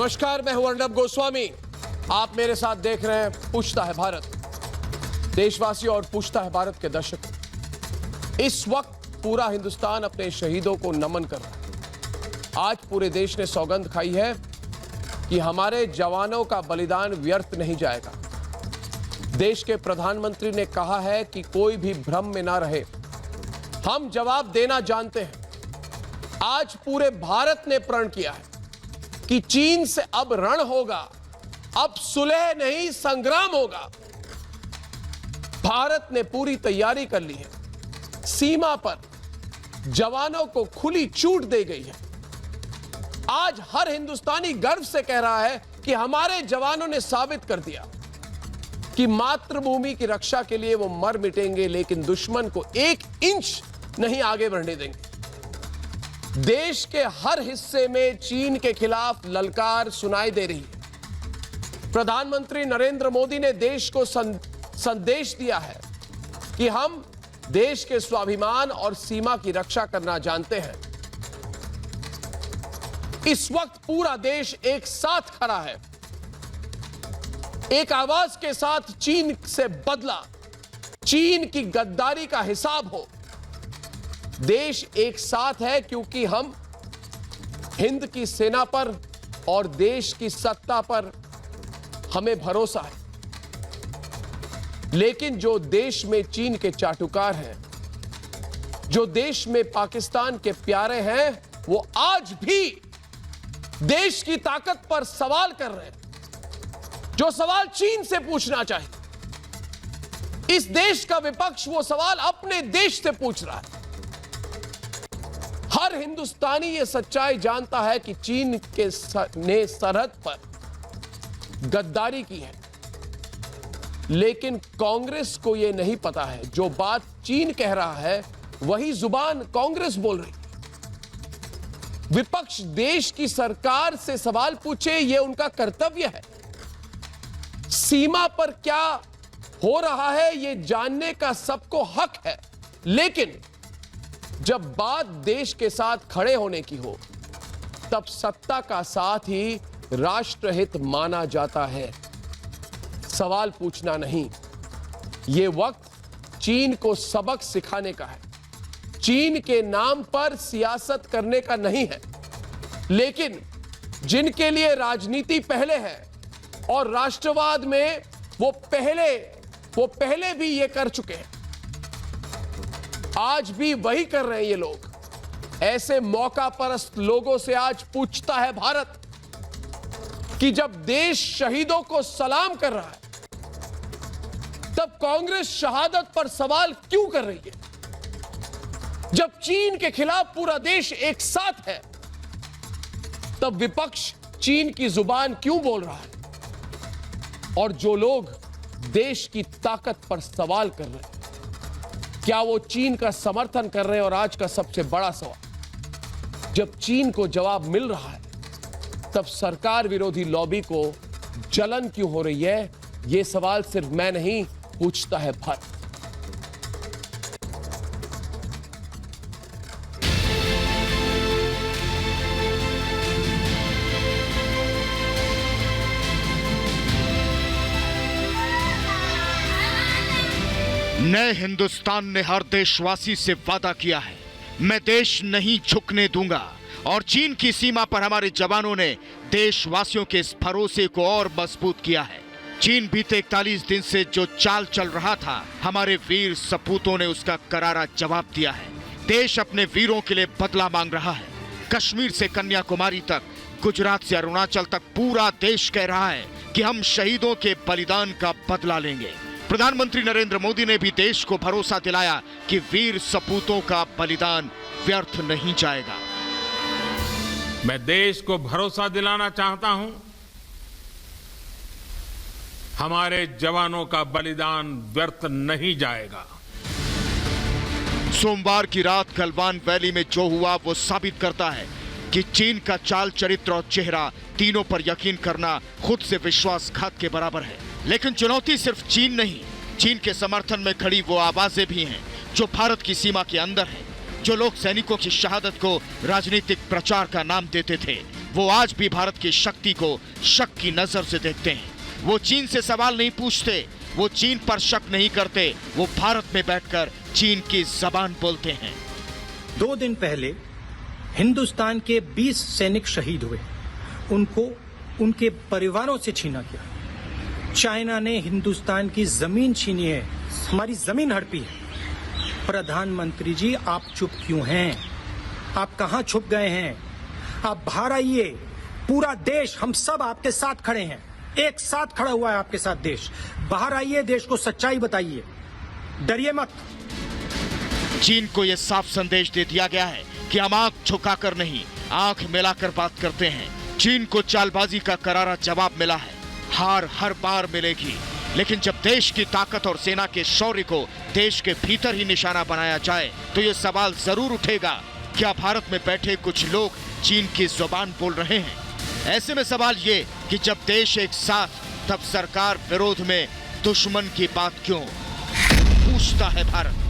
नमस्कार, मैं हूं अर्णब गोस्वामी। आप मेरे साथ देख रहे हैं पूछता है भारत। देशवासियों और पूछता है भारत के दर्शकों, इस वक्त पूरा हिंदुस्तान अपने शहीदों को नमन कर रहा है। आज पूरे देश ने सौगंध खाई है कि हमारे जवानों का बलिदान व्यर्थ नहीं जाएगा। देश के प्रधानमंत्री ने कहा है कि कोई भी भ्रम में ना रहे, हम जवाब देना जानते हैं। आज पूरे भारत ने प्रण किया है कि चीन से अब रण होगा, अब सुलह नहीं संग्राम होगा। भारत ने पूरी तैयारी कर ली है। सीमा पर जवानों को खुली छूट दी गई है। आज हर हिंदुस्तानी गर्व से कह रहा है कि हमारे जवानों ने साबित कर दिया कि मातृभूमि की रक्षा के लिए वो मर मिटेंगे, लेकिन दुश्मन को 1 इंच नहीं आगे बढ़ने देंगे। देश के हर हिस्से में चीन के खिलाफ ललकार सुनाई दे रही है। प्रधानमंत्री नरेंद्र मोदी ने देश को संदेश दिया है कि हम देश के स्वाभिमान और सीमा की रक्षा करना जानते हैं। इस वक्त पूरा देश एक साथ खड़ा है, एक आवाज के साथ चीन से बदला, चीन की गद्दारी का हिसाब हो। देश एक साथ है क्योंकि हम हिंद की सेना पर और देश की सत्ता पर हमें भरोसा है। लेकिन जो देश में चीन के चाटुकार हैं, जो देश में पाकिस्तान के प्यारे हैं, वो आज भी देश की ताकत पर सवाल कर रहे हैं। जो सवाल चीन से पूछना चाहिए, इस देश का विपक्ष वो सवाल अपने देश से पूछ रहा है। हर हिंदुस्तानी ये सच्चाई जानता है कि चीन ने सरहद पर गद्दारी की है, लेकिन कांग्रेस को यह नहीं पता है जो बात चीन कह रहा है वही जुबान कांग्रेस बोल रही है। विपक्ष देश की सरकार से सवाल पूछे, यह उनका कर्तव्य है। सीमा पर क्या हो रहा है यह जानने का सबको हक है, लेकिन जब बात देश के साथ खड़े होने की हो, तब सत्ता का साथ ही राष्ट्रहित माना जाता है, सवाल पूछना नहीं। यह वक्त चीन को सबक सिखाने का है। चीन के नाम पर सियासत करने का नहीं है, लेकिन जिनके लिए राजनीति पहले है और राष्ट्रवाद में वो पहले भी ये कर चुके हैं, आज भी वही कर रहे हैं ये लोग। ऐसे मौका परस्त लोगों से आज पूछता है भारत कि जब देश शहीदों को सलाम कर रहा है, तब कांग्रेस शहादत पर सवाल क्यों कर रही है? जब चीन के खिलाफ पूरा देश एक साथ है, तब विपक्ष चीन की जुबान क्यों बोल रहा है? और जो लोग देश की ताकत पर सवाल कर रहे हैं, क्या वो चीन का समर्थन कर रहे हैं? और आज का सबसे बड़ा सवाल, जब चीन को जवाब मिल रहा है, तब सरकार विरोधी लॉबी को जलन क्यों हो रही है? ये सवाल सिर्फ मैं नहीं, पूछता है भारत। नए हिंदुस्तान ने हर देशवासी से वादा किया है, मैं देश नहीं झुकने दूंगा। और चीन की सीमा पर हमारे जवानों ने देशवासियों के इस भरोसे को और मजबूत किया है। चीन बीते 41 दिन से जो चाल चल रहा था, हमारे वीर सपूतों ने उसका करारा जवाब दिया है। देश अपने वीरों के लिए बदला मांग रहा है। कश्मीर से कन्याकुमारी तक, गुजरात से अरुणाचल तक पूरा देश कह रहा है कि हम शहीदों के बलिदान का बदला लेंगे। प्रधानमंत्री नरेंद्र मोदी ने भी देश को भरोसा दिलाया कि वीर सपूतों का बलिदान व्यर्थ नहीं जाएगा। मैं देश को भरोसा दिलाना चाहता हूं, हमारे जवानों का बलिदान व्यर्थ नहीं जाएगा। सोमवार की रात गलवान वैली में जो हुआ वो साबित करता है कि चीन का चाल चरित्र और चेहरा तीनों पर यकीन करना खुद से विश्वासघात के बराबर है। लेकिन चुनौती सिर्फ चीन नहीं, चीन के समर्थन में खड़ी वो आवाजें भी हैं जो भारत की सीमा के अंदर हैं, जो लोग सैनिकों की शहादत को राजनीतिक प्रचार का नाम देते थे, वो आज भी भारत की शक्ति को शक की नजर से देखते हैं। वो चीन से सवाल नहीं पूछते, वो चीन पर शक नहीं करते, वो भारत में बैठकर चीन की जबान बोलते हैं। 2 दिन पहले हिंदुस्तान के 20 सैनिक शहीद हुए, उनको उनके परिवारों से छीना गया। चाइना ने हिंदुस्तान की जमीन छीनी है, हमारी जमीन हड़पी है। प्रधानमंत्री जी, आप चुप क्यों हैं? आप कहां छुप गए हैं? आप बाहर आइए। पूरा देश, हम सब आपके साथ खड़े हैं, एक साथ खड़ा हुआ है आपके साथ देश। बाहर आइए, देश को सच्चाई बताइए, डरिए मत। चीन को यह साफ संदेश दे दिया गया है कि हम आंख झुकाकर नहीं, आंख मिलाकर बात करते हैं। चीन को चालबाजी का करारा जवाब मिला है। हार हर बार मिलेगी, लेकिन जब देश की ताकत और सेना के शौर्य को देश के भीतर ही निशाना बनाया जाए तो यह सवाल जरूर उठेगा, क्या भारत में बैठे कुछ लोग चीन की जुबान बोल रहे हैं? ऐसे में सवाल ये कि जब देश एक साथ, तब सरकार विरोध में दुश्मन की बात क्यों? पूछता है भारत।